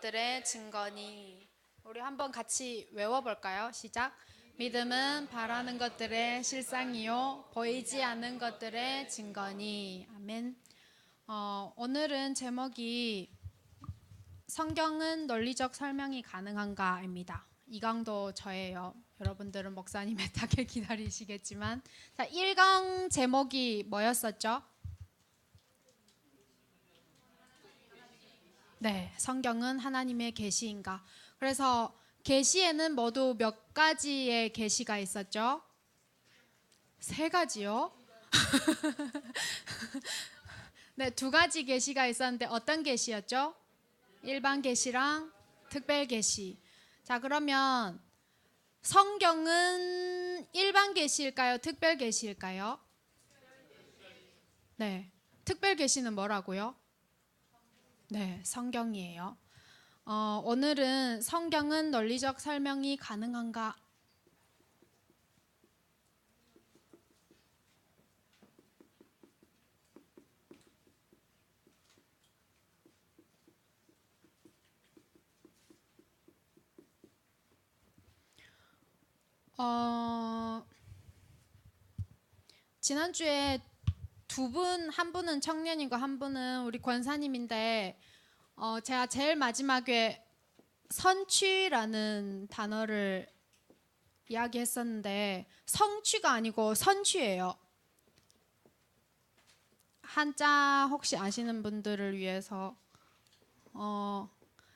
것들의 증거니. 우리 한번 같이 외워볼까요? 시작. 믿음은 바라는 것들의 실상이요 보이지 않는 것들의 증거니. 아멘. 오늘은 제목이 성경은 논리적 설명이 가능한가입니다. 이 강도 저예요. 여러분들은 목사님의 답을 기다리시겠지만, 자, 1강 제목이 뭐였었죠? 네, 성경은 하나님의 계시인가. 그래서 계시에는 모두 몇 가지의 계시가 있었죠? 세 가지요. 네, 두 가지 계시가 있었는데 어떤 계시였죠? 일반 계시랑 특별 계시. 자, 그러면 성경은 일반 계시일까요? 특별 계시일까요? 네, 특별 계시는 뭐라고요? 네, 성경이에요. 오늘은 성경은 논리적 설명이 가능한가? 지난주에 두 분, 한 분은 청년이고 한 분은 우리 권사님인데, 제가 제일 마지막에 선취라는 단어를 이야기했었는데 성취가 아니고 선취예요. 한자 혹시 아시는 분들을 위해서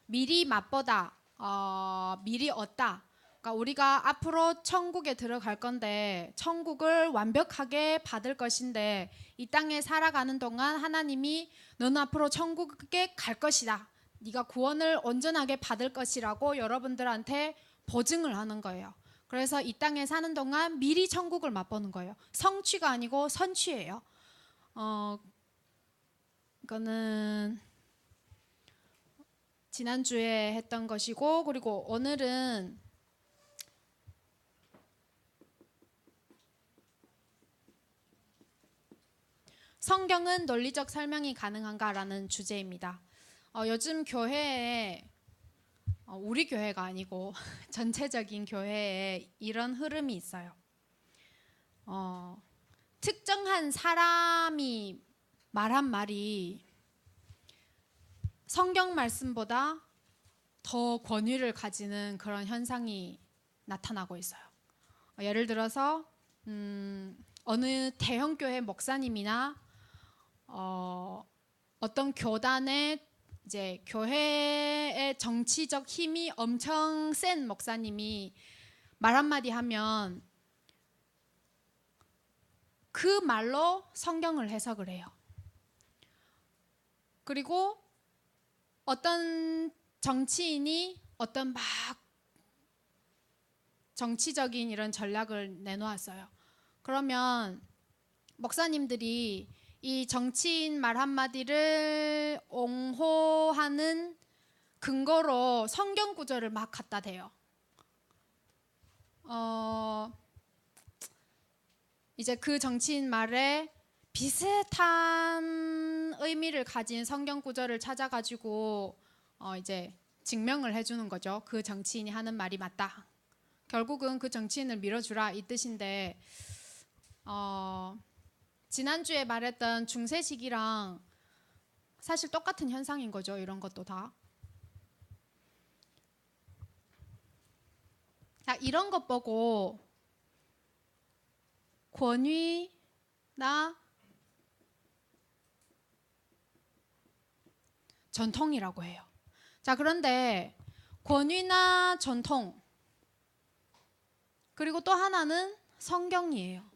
미리 맛보다, 미리 얻다. 그러니까 우리가 앞으로 천국에 들어갈 건데 천국을 완벽하게 받을 것인데 이 땅에 살아가는 동안 하나님이 너는 앞으로 천국에 갈 것이다. 네가 구원을 온전하게 받을 것이라고 여러분들한테 보증을 하는 거예요. 그래서 이 땅에 사는 동안 미리 천국을 맛보는 거예요. 성취가 아니고 선취예요. 이거는 지난주에 했던 것이고, 그리고 오늘은 성경은 논리적 설명이 가능한가라는 주제입니다. 요즘 교회에 우리 교회가 아니고 전체적인 교회에 이런 흐름이 있어요. 특정한 사람이 말한 말이 성경 말씀보다 더 권위를 가지는 그런 현상이 나타나고 있어요. 예를 들어서 어느 대형 교회 목사님이나 어떤 교단의 이제 교회의 정치적 힘이 엄청 센 목사님이 말 한마디 하면 그 말로 성경을 해석을 해요. 그리고 어떤 정치인이 어떤 막 정치적인 이런 전략을 내놓았어요. 그러면 목사님들이 이 정치인 말 한마디를 옹호하는 근거로 성경 구절을 막 갖다 대요. 이제 그 정치인 말에 비슷한 의미를 가진 성경 구절을 찾아가지고 이제 증명을 해주는 거죠. 그 정치인이 하는 말이 맞다. 결국은 그 정치인을 밀어주라 이 뜻인데, 지난주에 말했던 중세시기랑 사실 똑같은 현상인 거죠. 이런 것도 다. 자, 이런 것 보고 권위나 전통이라고 해요. 자, 그런데 권위나 전통, 그리고 또 하나는 성경이에요.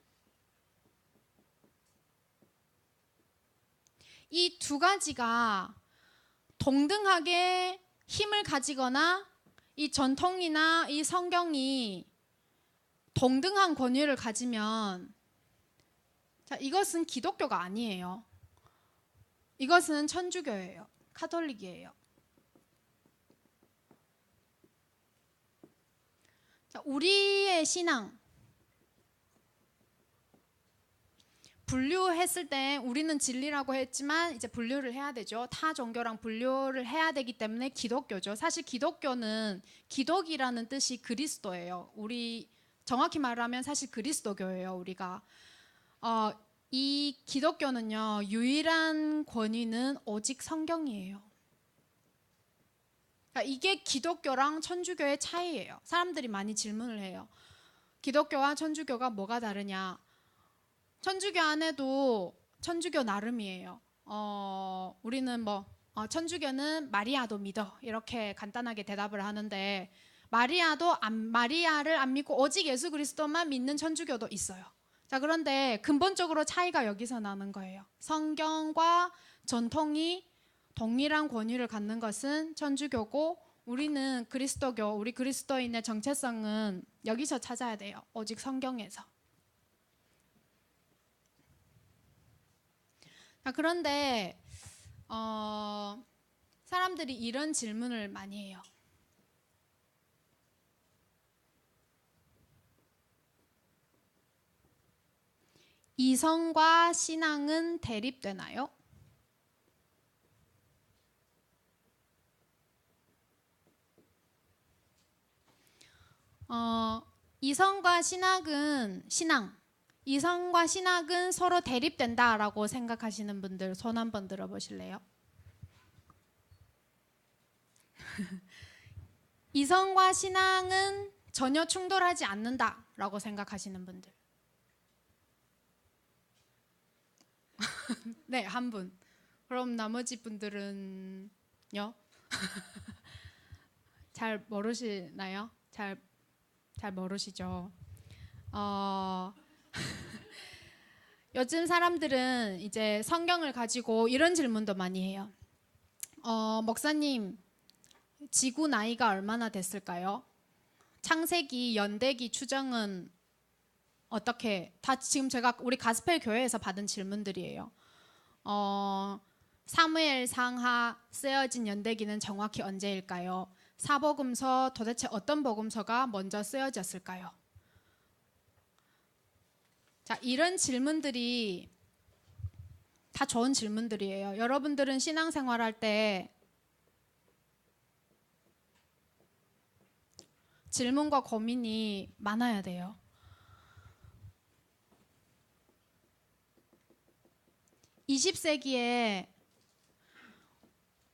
이 두 가지가 동등하게 힘을 가지거나 이 전통이나 이 성경이 동등한 권위를 가지면, 자, 이것은 기독교가 아니에요. 이것은 천주교예요. 카톨릭이에요. 자, 우리의 신앙, 분류했을 때 우리는 진리라고 했지만 이제 분류를 해야 되죠. 타 종교랑 분류를 해야 되기 때문에 기독교죠. 사실 기독교는 기독이라는 뜻이 그리스도예요. 우리 정확히 말하면 사실 그리스도교예요. 우리가 이 기독교는요, 유일한 권위는 오직 성경이에요. 그러니까 이게 기독교랑 천주교의 차이예요. 사람들이 많이 질문을 해요. 기독교와 천주교가 뭐가 다르냐? 천주교 안에도 천주교 나름이에요. 우리는 천주교는 마리아도 믿어, 이렇게 간단하게 대답을 하는데, 마리아를 안 믿고 오직 예수 그리스도만 믿는 천주교도 있어요. 자, 그런데 근본적으로 차이가 여기서 나는 거예요. 성경과 전통이 동일한 권위를 갖는 것은 천주교고, 우리는 그리스도교, 우리 그리스도인의 정체성은 여기서 찾아야 돼요. 오직 성경에서. 그런데 사람들이 이런 질문을 많이 해요. 이성과 신앙은 대립되나요? 이성과 신학은 서로 대립된다라고 생각하시는 분들 손 한번 들어보실래요? 이성과 신앙은 전혀 충돌하지 않는다라고 생각하시는 분들. 네, 한 분. 그럼 나머지 분들은요? 잘 모르시나요? 잘 모르시죠? 요즘 사람들은 이제 성경을 가지고 이런 질문도 많이 해요. 목사님, 지구 나이가 얼마나 됐을까요? 창세기, 연대기 추정은 어떻게? 다 지금 제가 우리 가스펠 교회에서 받은 질문들이에요. 사무엘 상하 쓰여진 연대기는 정확히 언제일까요? 사복음서 도대체 어떤 복음서가 먼저 쓰여졌을까요? 자, 이런 질문들이 다 좋은 질문들이에요. 여러분들은 신앙생활할 때 질문과 고민이 많아야 돼요. 20세기에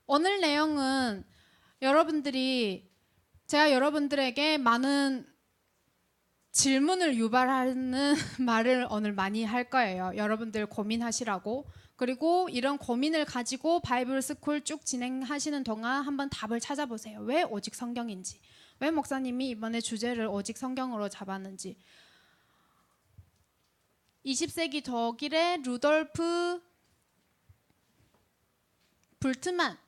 오늘 내용은 제가 여러분들에게 많은 질문을 유발하는 말을 오늘 많이 할 거예요. 여러분들 고민하시라고. 그리고 이런 고민을 가지고 바이블 스쿨 쭉 진행하시는 동안 한번 답을 찾아보세요. 왜 오직 성경인지, 왜 목사님이 이번에 주제를 오직 성경으로 잡았는지. 20세기 독일의 루돌프 불트만,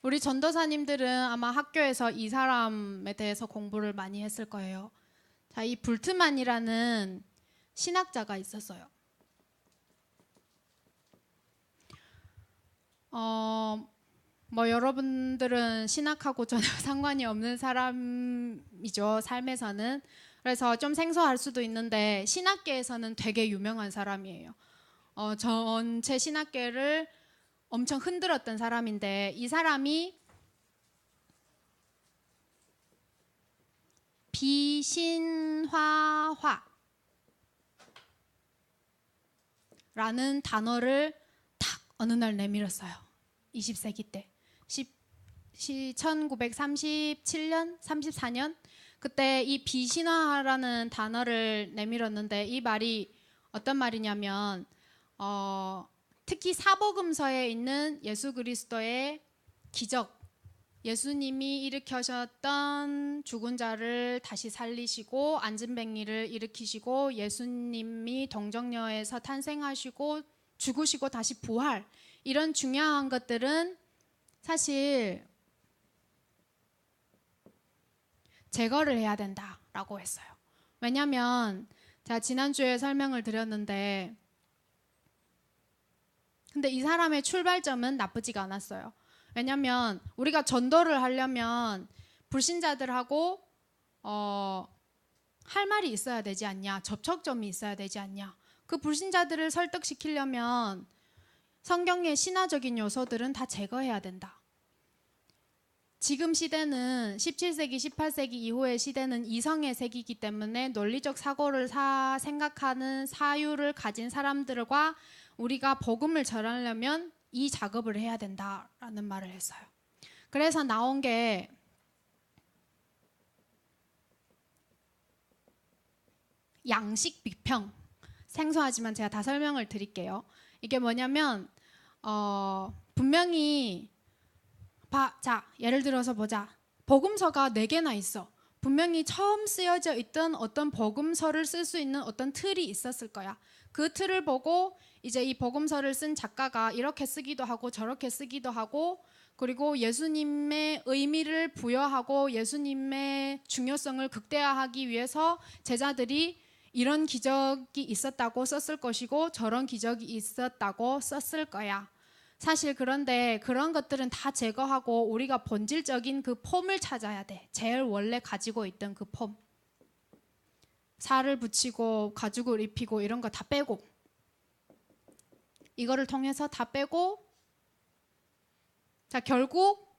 우리 전도사님들은 아마 학교에서 이 사람에 대해서 공부를 많이 했을 거예요. 자, 이 불트만이라는 신학자가 있었어요. 여러분들은 신학하고 전혀 상관이 없는 사람이죠, 삶에서는. 그래서 좀 생소할 수도 있는데 신학계에서는 되게 유명한 사람이에요. 전체 신학계를 엄청 흔들었던 사람인데, 이 사람이 비신화화라는 단어를 탁 어느 날 내밀었어요. 20세기 때 1937년, 34년 그때 이 비신화라는 단어를 내밀었는데, 이 말이 어떤 말이냐면 특히 사복음서에 있는 예수 그리스도의 기적, 예수님이 일으켜셨던 죽은 자를 다시 살리시고 안진뱅이를 일으키시고 예수님이 동정녀에서 탄생하시고 죽으시고 다시 부활, 이런 중요한 것들은 사실 제거를 해야 된다라고 했어요. 왜냐하면 제가 지난주에 설명을 드렸는데, 근데 이 사람의 출발점은 나쁘지가 않았어요. 왜냐하면 우리가 전도를 하려면 불신자들하고 할 말이 있어야 되지 않냐, 접촉점이 있어야 되지 않냐. 그 불신자들을 설득시키려면 성경의 신화적인 요소들은 다 제거해야 된다. 지금 시대는 17세기, 18세기 이후의 시대는 이성의 세기이기 때문에 논리적 사고를 생각하는 사유를 가진 사람들과 우리가 복음을 전하려면 이 작업을 해야 된다라는 말을 했어요. 그래서 나온 게 양식 비평. 생소하지만 제가 다 설명을 드릴게요. 이게 뭐냐면 분명히 자, 예를 들어서 보자. 복음서가 4개나 있어. 분명히 처음 쓰여져 있던 어떤 복음서를 쓸 수 있는 어떤 틀이 있었을 거야. 그 틀을 보고 이제 이 복음서를 쓴 작가가 이렇게 쓰기도 하고 저렇게 쓰기도 하고, 그리고 예수님의 의미를 부여하고 예수님의 중요성을 극대화하기 위해서 제자들이 이런 기적이 있었다고 썼을 것이고 저런 기적이 있었다고 썼을 거야. 사실 그런데 그런 것들은 다 제거하고 우리가 본질적인 그 폼을 찾아야 돼. 제일 원래 가지고 있던 그 폼. 살을 붙이고 가죽을 입히고 이런 거 다 빼고, 이거를 통해서 다 빼고, 자, 결국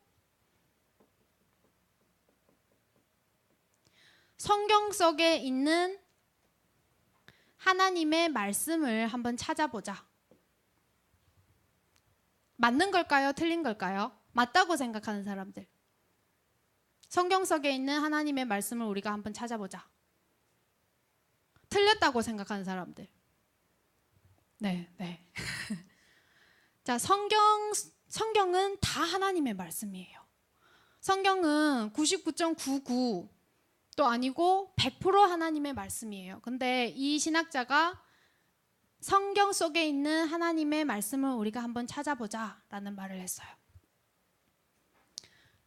성경 속에 있는 하나님의 말씀을 한번 찾아보자. 맞는 걸까요? 틀린 걸까요? 맞다고 생각하는 사람들. 성경 속에 있는 하나님의 말씀을 우리가 한번 찾아보자. 틀렸다고 생각하는 사람들. 네. 자, 성경은 다 하나님의 말씀이에요. 성경은 99.99도 아니고 100% 하나님의 말씀이에요. 근데 이 신학자가 성경 속에 있는 하나님의 말씀을 우리가 한번 찾아보자 라는 말을 했어요.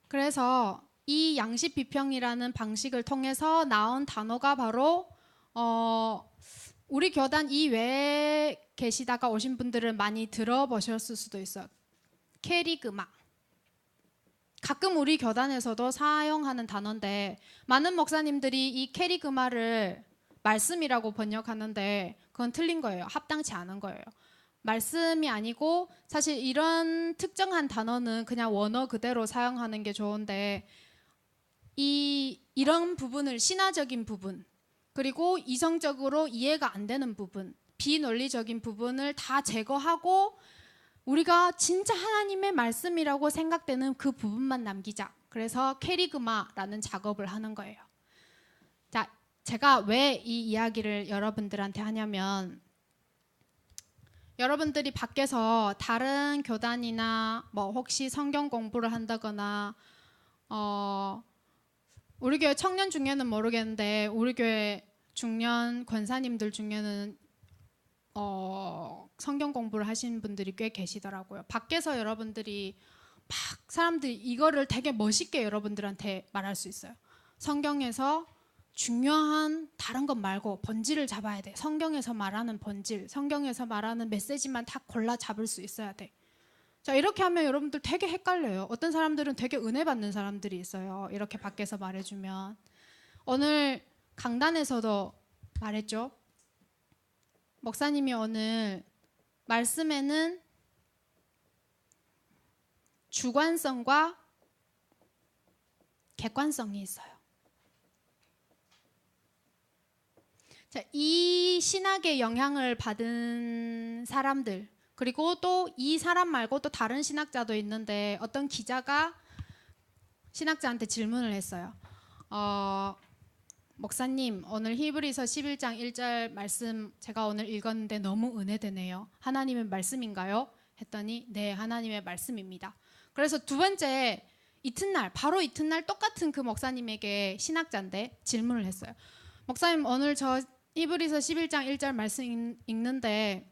그래서 이 양식 비평이라는 방식을 통해서 나온 단어가 바로 우리 교단 이외에 계시다가 오신 분들은 많이 들어보셨을 수도 있어요. 캐리그마. 가끔 우리 교단에서도 사용하는 단어인데 많은 목사님들이 이 캐리그마를 말씀이라고 번역하는데 그건 틀린 거예요. 합당치 않은 거예요. 말씀이 아니고 사실 이런 특정한 단어는 그냥 원어 그대로 사용하는 게 좋은데 이런 부분을 신화적인 부분, 그리고 이성적으로 이해가 안 되는 부분, 비논리적인 부분을 다 제거하고 우리가 진짜 하나님의 말씀이라고 생각되는 그 부분만 남기자. 그래서 캐리그마라는 작업을 하는 거예요. 자, 제가 왜 이 이야기를 여러분들한테 하냐면, 여러분들이 밖에서 다른 교단이나 뭐 혹시 성경 공부를 한다거나 우리 교회 청년 중에는 모르겠는데 우리 교회 중년 권사님들 중에는 성경 공부를 하시는 분들이 꽤 계시더라고요. 밖에서 여러분들이 막 사람들이 이거를 되게 멋있게 여러분들한테 말할 수 있어요. 성경에서 중요한 다른 것 말고 본질을 잡아야 돼. 성경에서 말하는 본질, 성경에서 말하는 메시지만 다 골라 잡을 수 있어야 돼. 자, 이렇게 하면 여러분들 되게 헷갈려요. 어떤 사람들은 되게 은혜 받는 사람들이 있어요. 이렇게 밖에서 말해주면. 오늘 강단에서도 말했죠. 목사님이 오늘 말씀에는 주관성과 객관성이 있어요. 자, 이 신학의 영향을 받은 사람들, 그리고 또 이 사람 말고 또 다른 신학자도 있는데 어떤 기자가 신학자한테 질문을 했어요. 목사님, 오늘 히브리서 11장 1절 말씀 제가 오늘 읽었는데 너무 은혜되네요. 하나님의 말씀인가요? 했더니 네, 하나님의 말씀입니다. 그래서 두 번째 바로 이튿날 똑같은 그 목사님에게 신학자인데 질문을 했어요. 목사님, 오늘 저 히브리서 11장 1절 말씀 읽는데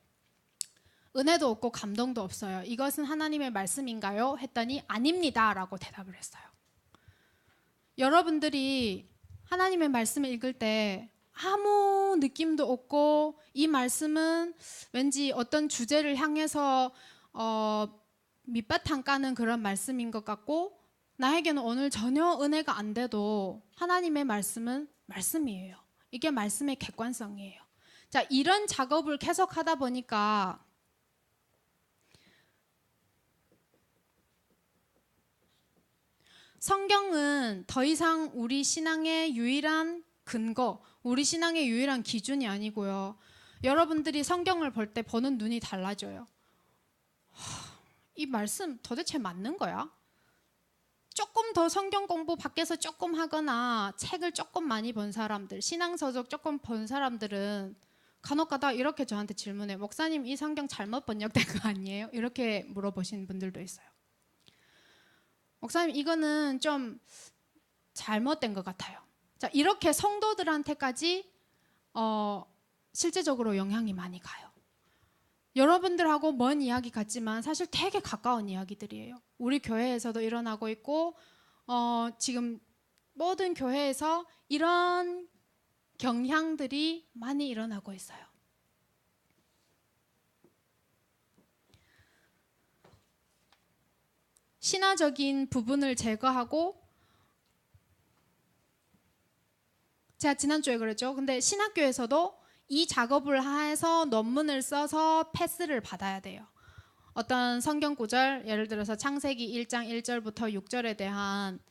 은혜도 없고 감동도 없어요. 이것은 하나님의 말씀인가요? 했더니 아닙니다 라고 대답을 했어요. 여러분들이 하나님의 말씀을 읽을 때 아무 느낌도 없고 이 말씀은 왠지 어떤 주제를 향해서 밑바탕 까는 그런 말씀인 것 같고 나에게는 오늘 전혀 은혜가 안 돼도 하나님의 말씀은 말씀이에요. 이게 말씀의 객관성이에요. 자, 이런 작업을 계속 하다 보니까 성경은 더 이상 우리 신앙의 유일한 근거, 우리 신앙의 유일한 기준이 아니고요. 여러분들이 성경을 볼 때 보는 눈이 달라져요. 이 말씀 도대체 맞는 거야? 조금 더 성경 공부 밖에서 조금 하거나 책을 조금 많이 본 사람들, 신앙서적 조금 본 사람들은 간혹가다 이렇게 저한테 질문해요. 목사님, 이 성경 잘못 번역된 거 아니에요? 이렇게 물어보시는 분들도 있어요. 목사님, 이거는 좀 잘못된 것 같아요. 자, 이렇게 성도들한테까지 실제적으로 영향이 많이 가요. 여러분들하고 먼 이야기 같지만 사실 되게 가까운 이야기들이에요. 우리 교회에서도 일어나고 있고 지금 모든 교회에서 이런 경향들이 많이 일어나고 있어요. 신화적인 부분을 제거하고, 제가 지난주에 그랬죠. 근데 신학교에서도 이 작업을 해서 논문을 써서 패스를 받아야 돼요. 어떤 성경 구절, 예를 들어서 창세기 1장 1절부터 6절에 대한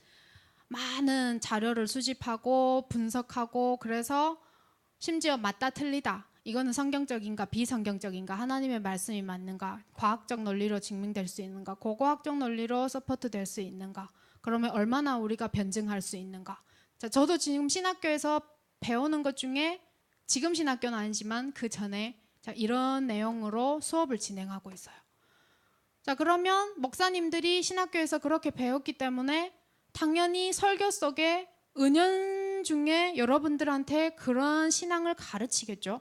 많은 자료를 수집하고 분석하고, 그래서 심지어 맞다 틀리다, 이거는 성경적인가 비성경적인가, 하나님의 말씀이 맞는가, 과학적 논리로 증명될 수 있는가, 고고학적 논리로 서포트 될 수 있는가, 그러면 얼마나 우리가 변증할 수 있는가. 자, 저도 지금 신학교에서 배우는 것 중에, 지금 신학교는 아니지만 그 전에 이런 내용으로 수업을 진행하고 있어요. 자, 그러면 목사님들이 신학교에서 그렇게 배웠기 때문에 당연히 설교 속에 은연중에 여러분들한테 그런 신앙을 가르치겠죠.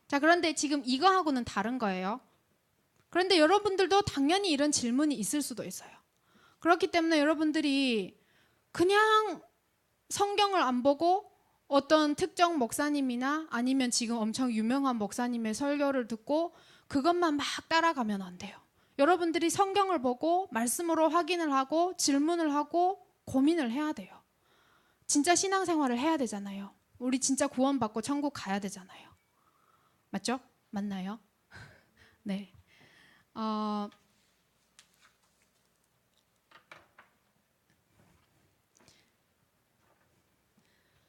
자, 그런데 지금 이거하고는 다른 거예요. 그런데 여러분들도 당연히 이런 질문이 있을 수도 있어요. 그렇기 때문에 여러분들이 그냥 성경을 안 보고 어떤 특정 목사님이나 아니면 지금 엄청 유명한 목사님의 설교를 듣고 그것만 막 따라가면 안 돼요. 여러분들이 성경을 보고 말씀으로 확인을 하고 질문을 하고 고민을 해야 돼요. 진짜 신앙생활을 해야 되잖아요. 우리 진짜 구원받고 천국 가야 되잖아요. 맞죠? 맞나요? 네.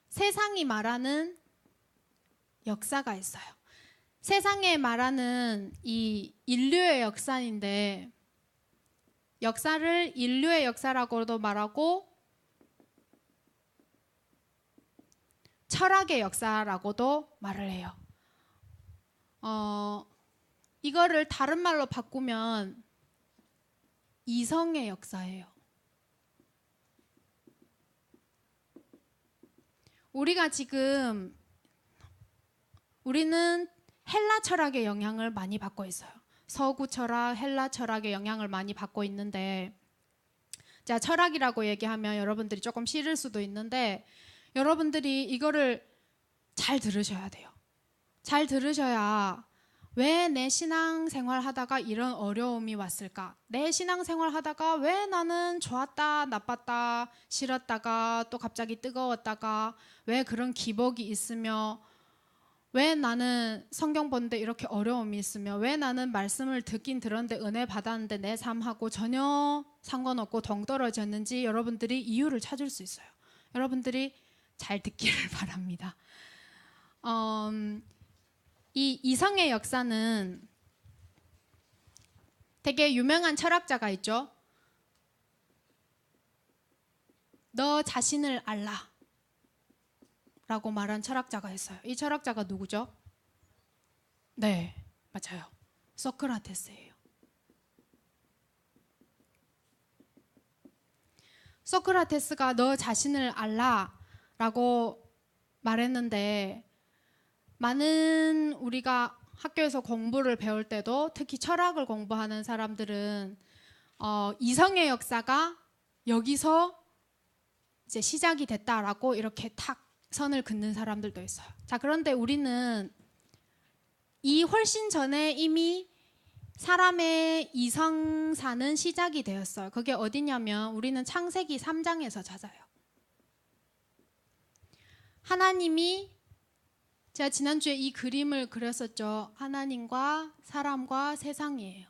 세상이 말하는 역사가 있어요. 세상에 말하는 이 인류의 역사인데, 역사를 인류의 역사라고도 말하고 철학의 역사라고도 말을 해요. 이거를 다른 말로 바꾸면 이성의 역사예요. 우리가 지금, 우리는 헬라 철학의 영향을 많이 받고 있어요. 서구 철학, 헬라 철학의 영향을 많이 받고 있는데, 자, 철학이라고 얘기하면 여러분들이 조금 싫을 수도 있는데, 여러분들이 이거를 잘 들으셔야 돼요. 잘 들으셔야 왜 내 신앙생활 하다가 이런 어려움이 왔을까? 내 신앙생활 하다가 왜 나는 좋았다, 나빴다, 싫었다가 또 갑자기 뜨거웠다가 왜 그런 기복이 있으며, 왜 나는 성경 보는데 이렇게 어려움이 있으며, 왜 나는 말씀을 듣긴 들었는데 은혜 받았는데 내 삶하고 전혀 상관없고 동떨어졌는지 여러분들이 이유를 찾을 수 있어요. 여러분들이 잘 듣기를 바랍니다. 이 이성의 역사는 되게 유명한 철학자가 있죠. 너 자신을 알라 라고 말한 철학자가 있어요. 이 철학자가 누구죠? 네, 맞아요. 소크라테스예요. 소크라테스가 너 자신을 알라 라고 말했는데, 많은 우리가 학교에서 공부를 배울 때도, 특히 철학을 공부하는 사람들은 이성의 역사가 여기서 이제 시작이 됐다라고 이렇게 탁 선을 긋는 사람들도 있어요. 자, 그런데 우리는 이 훨씬 전에 이미 사람의 이성사는 시작이 되었어요. 그게 어디냐면 우리는 창세기 3장에서 찾아요. 하나님이 제가 지난주에 이 그림을 그렸었죠. 하나님과 사람과 세상이에요.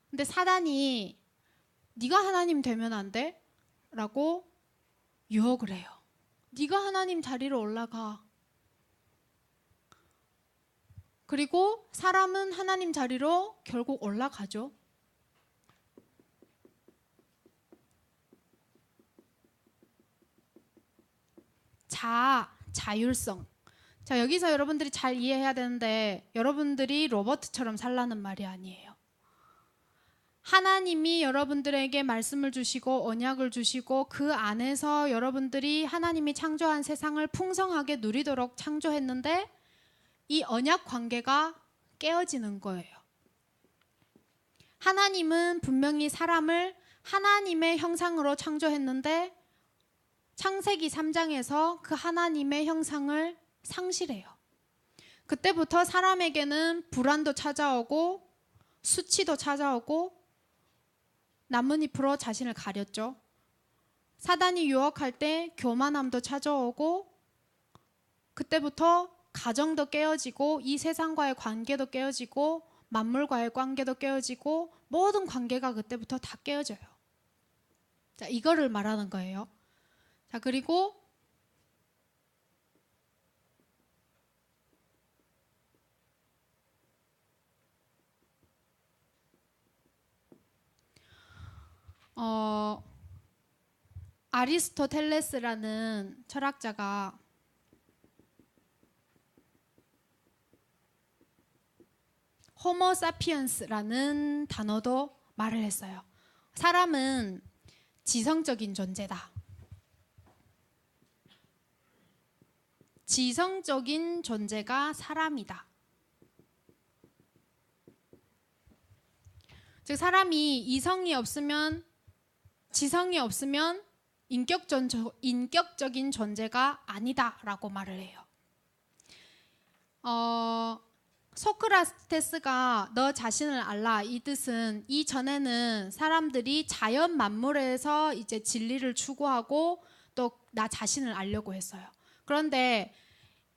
근데 사단이 네가 하나님 되면 안 돼? 라고 유혹을 해요. 네가 하나님 자리로 올라가. 그리고 사람은 하나님 자리로 결국 올라가죠. 자율성. 자, 여기서 여러분들이 잘 이해해야 되는데 여러분들이 로버트처럼 살라는 말이 아니에요. 하나님이 여러분들에게 말씀을 주시고 언약을 주시고 그 안에서 여러분들이 하나님이 창조한 세상을 풍성하게 누리도록 창조했는데 이 언약 관계가 깨어지는 거예요. 하나님은 분명히 사람을 하나님의 형상으로 창조했는데 창세기 3장에서 그 하나님의 형상을 상실해요. 그때부터 사람에게는 불안도 찾아오고 수치도 찾아오고 나뭇잎으로 자신을 가렸죠. 사단이 유혹할 때 교만함도 찾아오고 그때부터 가정도 깨어지고 이 세상과의 관계도 깨어지고 만물과의 관계도 깨어지고 모든 관계가 그때부터 다 깨어져요. 자, 이거를 말하는 거예요. 자, 그리고 아리스토텔레스라는 철학자가 호모사피엔스라는 단어도 말을 했어요. 사람은 지성적인 존재다. 지성적인 존재가 사람이다. 즉 사람이 이성이 없으면 지성이 없으면 인격적인 존재가 아니다라고 말을 해요. 소크라테스가 너 자신을 알라 이 뜻은 이전에는 사람들이 자연 만물에서 이제 진리를 추구하고 또 나 자신을 알려고 했어요. 그런데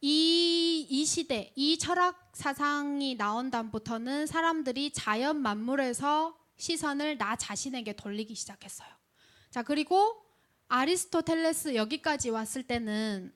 이 시대, 이 철학 사상이 나온 다음부터는 사람들이 자연 만물에서 시선을 나 자신에게 돌리기 시작했어요. 자, 그리고 아리스토텔레스 여기까지 왔을 때는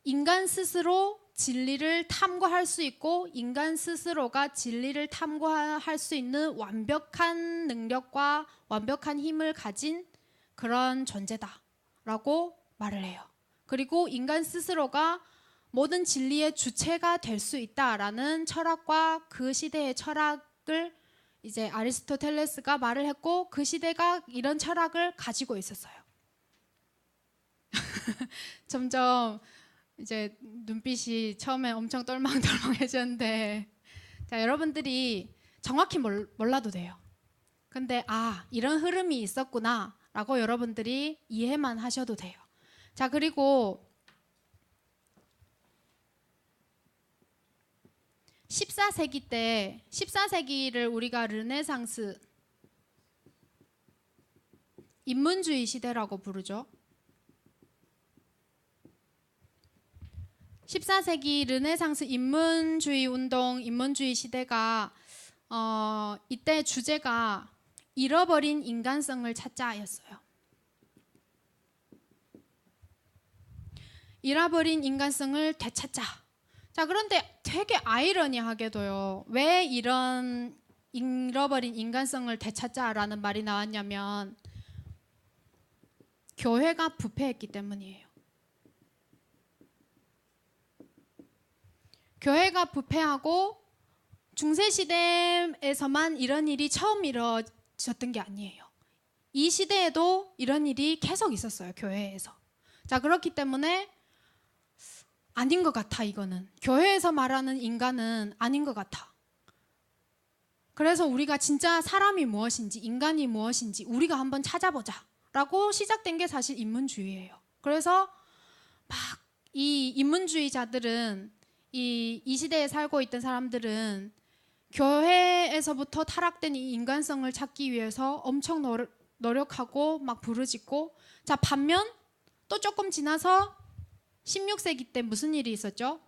인간 스스로 진리를 탐구할 수 있고 인간 스스로가 진리를 탐구할 수 있는 완벽한 능력과 완벽한 힘을 가진 그런 존재다라고 말을 해요. 그리고 인간 스스로가 모든 진리의 주체가 될 수 있다라는 철학과 그 시대의 철학을 이제 아리스토텔레스가 말을 했고 그 시대가 이런 철학을 가지고 있었어요. 점점 이제 눈빛이 처음에 엄청 똘망똘망해졌는데 자, 여러분들이 정확히 몰라도 돼요. 근데 이런 흐름이 있었구나 라고 여러분들이 이해만 하셔도 돼요. 자, 그리고 14세기 때 14세기를 우리가 르네상스 인문주의 시대라고 부르죠. 14세기 르네상스 인문주의 운동, 인문주의 시대가 이때 주제가 잃어버린 인간성을 찾자였어요. 잃어버린 인간성을 되찾자. 자, 그런데 되게 아이러니하게도요. 왜 이런 잃어버린 인간성을 되찾자라는 말이 나왔냐면 교회가 부패했기 때문이에요. 교회가 부패하고 중세시대에서만 이런 일이 처음 이루어졌던 게 아니에요. 이 시대에도 이런 일이 계속 있었어요. 교회에서. 자, 그렇기 때문에 아닌 것 같아. 이거는 교회에서 말하는 인간은 아닌 것 같아. 그래서 우리가 진짜 사람이 무엇인지 인간이 무엇인지 우리가 한번 찾아보자 라고 시작된 게 사실 인문주의예요. 그래서 막 이 인문주의자들은 이 시대에 살고 있던 사람들은 교회에서부터 타락된 이 인간성을 찾기 위해서 엄청 노력하고 막 부르짖고 자, 반면 또 조금 지나서 16세기 때 무슨 일이 있었죠?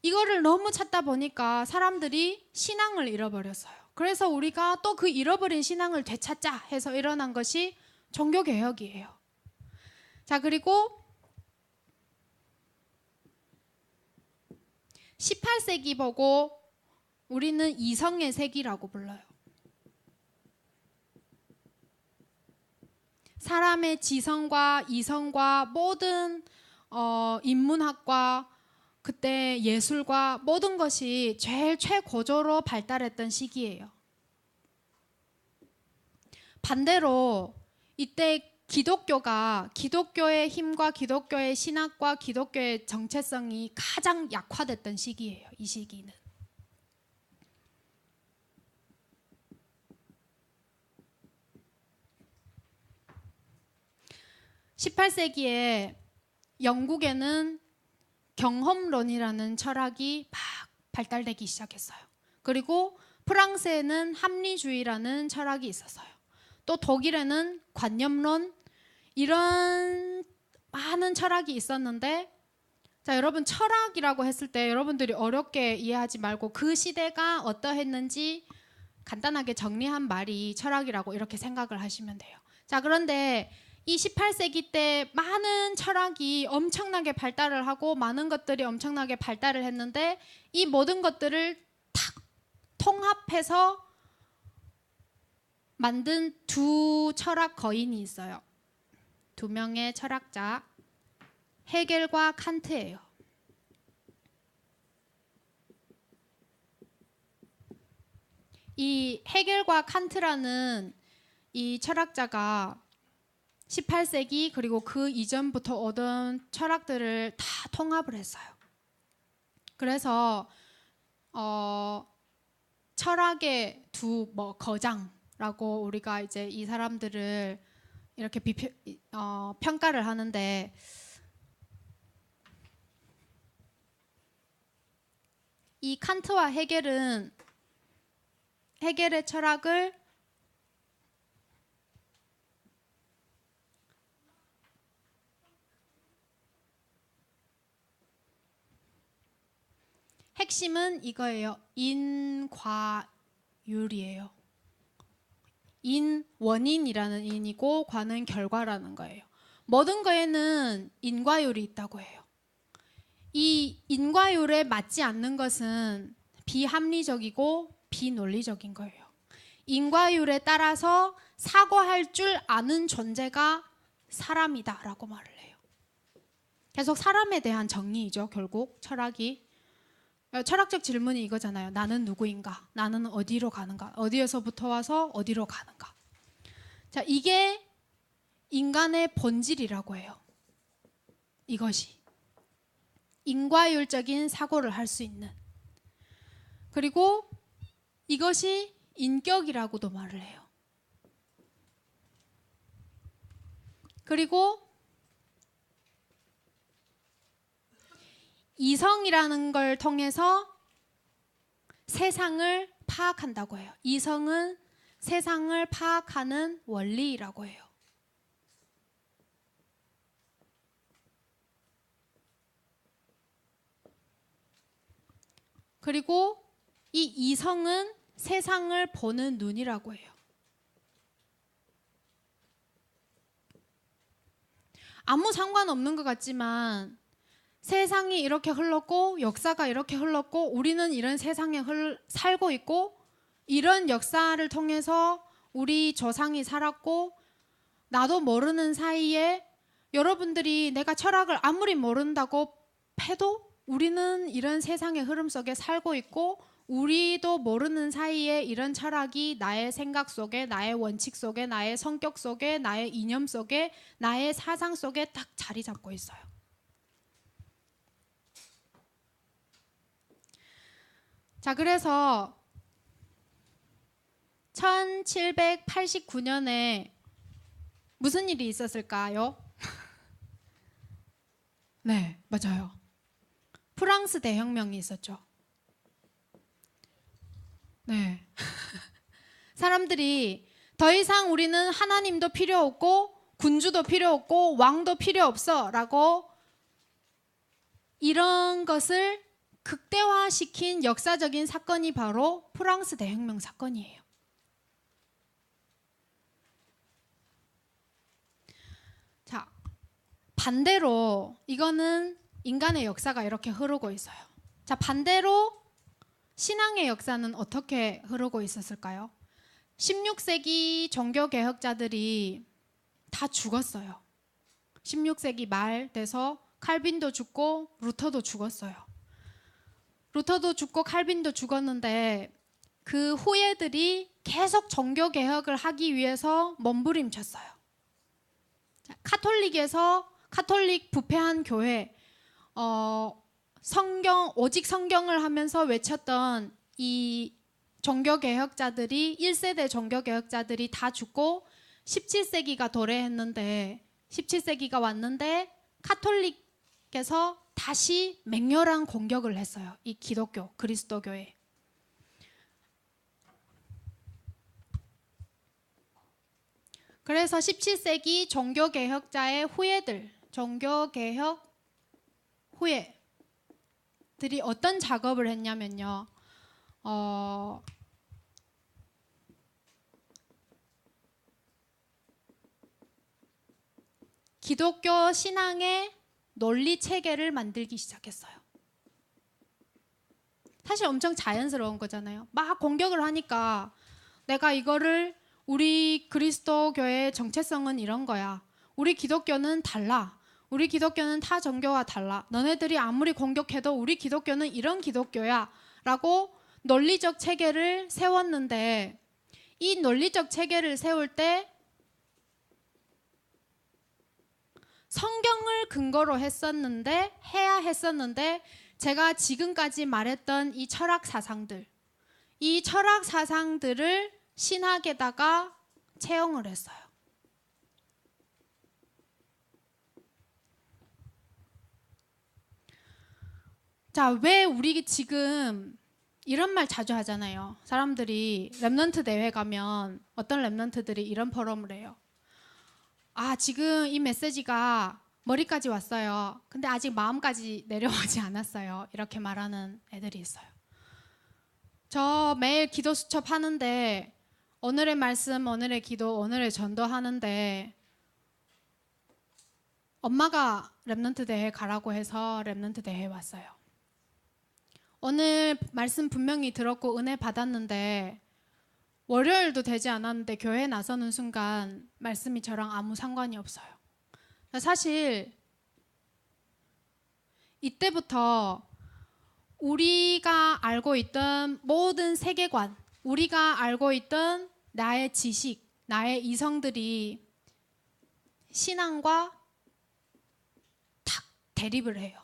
이거를 너무 찾다 보니까 사람들이 신앙을 잃어버렸어요. 그래서 우리가 또 그 잃어버린 신앙을 되찾자 해서 일어난 것이 종교개혁이에요. 자, 그리고 18세기 보고 우리는 이성의 세기라고 불러요. 사람의 지성과 이성과 모든 인문학과 그때 예술과 모든 것이 제일 최고조로 발달했던 시기예요. 반대로 이때 기독교의 힘과 기독교의 신학과 기독교의 정체성이 가장 약화됐던 시기예요. 이 시기는. (18세기에) 영국에는 경험론이라는 철학이 막 발달되기 시작했어요. 그리고 프랑스에는 합리주의라는 철학이 있었어요. 또 독일에는 관념론, 이런 많은 철학이 있었는데, 자, 여러분 철학이라고 했을 때 여러분들이 어렵게 이해하지 말고 그 시대가 어떠했는지 간단하게 정리한 말이 철학이라고 이렇게 생각을 하시면 돼요. 자, 그런데 이 18세기 때 많은 철학이 엄청나게 발달을 하고 많은 것들이 엄청나게 발달을 했는데 이 모든 것들을 탁 통합해서 만든 두 철학 거인이 있어요. 두 명의 철학자, 헤겔과 칸트예요. 이 헤겔과 칸트라는 이 철학자가 18세기 그리고 그 이전부터 얻은 철학들을 다 통합을 했어요. 그래서 철학의 두 거장라고 우리가 이제 이 사람들을 이렇게 평가를 하는데, 이 칸트와 헤겔은 헤겔의 철학을 핵심은 이거예요. 인과율이에요. 인, 원인이라는 인이고 과는 결과라는 거예요. 모든 거에는 인과율이 있다고 해요. 이 인과율에 맞지 않는 것은 비합리적이고 비논리적인 거예요. 인과율에 따라서 사고할 줄 아는 존재가 사람이다라고 말을 해요. 계속 사람에 대한 정의이죠. 결국 철학이. 철학적 질문이 이거잖아요. 나는 누구인가? 나는 어디로 가는가? 어디에서부터 와서 어디로 가는가? 자, 이게 인간의 본질이라고 해요. 이것이 인과율적인 사고를 할 수 있는, 그리고 이것이 인격이라고도 말을 해요. 그리고 이성이라는 걸 통해서 세상을 파악한다고 해요. 이성은 세상을 파악하는 원리라고 해요. 그리고 이 이성은 세상을 보는 눈이라고 해요. 아무 상관없는 것 같지만 세상이 이렇게 흘렀고 역사가 이렇게 흘렀고 우리는 이런 세상에 살고 있고 이런 역사를 통해서 우리 조상이 살았고 나도 모르는 사이에 여러분들이 내가 철학을 아무리 모른다고 해도 우리는 이런 세상의 흐름 속에 살고 있고 우리도 모르는 사이에 이런 철학이 나의 생각 속에, 나의 원칙 속에, 나의 성격 속에, 나의 이념 속에, 나의 사상 속에 딱 자리 잡고 있어요. 자, 그래서 1789년에 무슨 일이 있었을까요? 네, 맞아요. 프랑스 대혁명이 있었죠. 네. 사람들이 더 이상 우리는 하나님도 필요 없고 군주도 필요 없고 왕도 필요 없어 라고 이런 것을 극대화시킨 역사적인 사건이 바로 프랑스 대혁명 사건이에요. 자, 반대로 이거는 인간의 역사가 이렇게 흐르고 있어요. 자, 반대로 신앙의 역사는 어떻게 흐르고 있었을까요? 16세기 종교개혁자들이 다 죽었어요. 16세기 말 돼서 칼빈도 죽고 루터도 죽었어요. 루터도 죽고 칼빈도 죽었는데 그 후예들이 계속 종교개혁을 하기 위해서 몸부림쳤어요. 카톨릭 부패한 교회, 오직 성경을 하면서 외쳤던 이 종교개혁자들이 1세대 종교개혁자들이 다 죽고 17세기가 도래했는데 17세기가 왔는데 카톨릭에서 다시 맹렬한 공격을 했어요. 이 기독교, 그리스도교에. 그래서 17세기 종교개혁자의 후예들, 종교개혁 후예들이 어떤 작업을 했냐면요. 기독교 신앙의 논리 체계를 만들기 시작했어요. 사실 엄청 자연스러운 거잖아요. 막 공격을 하니까 내가 이거를 우리 그리스도교의 정체성은 이런 거야. 우리 기독교는 달라. 우리 기독교는 타 종교와 달라. 너네들이 아무리 공격해도 우리 기독교는 이런 기독교야. 라고 논리적 체계를 세웠는데 이 논리적 체계를 세울 때 성경을 근거로 해야 했었는데 제가 지금까지 말했던 이 철학 사상들을 신학에다가 채용을 했어요. 자, 왜 우리 지금 이런 말 자주 하잖아요. 사람들이 랩넌트 대회 가면 어떤 랩넌트들이 이런 포럼을 해요. 아, 지금 이 메시지가 머리까지 왔어요. 근데 아직 마음까지 내려오지 않았어요. 이렇게 말하는 애들이 있어요. 저 매일 기도 수첩 하는데 오늘의 말씀, 오늘의 기도, 오늘의 전도 하는데 엄마가 랩넌트 대회 가라고 해서 랩넌트 대회 왔어요. 오늘 말씀 분명히 들었고 은혜 받았는데 월요일도 되지 않았는데 교회에 나서는 순간 말씀이 저랑 아무 상관이 없어요. 사실 이때부터 우리가 알고 있던 모든 세계관, 우리가 알고 있던 나의 지식, 나의 이성들이 신앙과 탁 대립을 해요.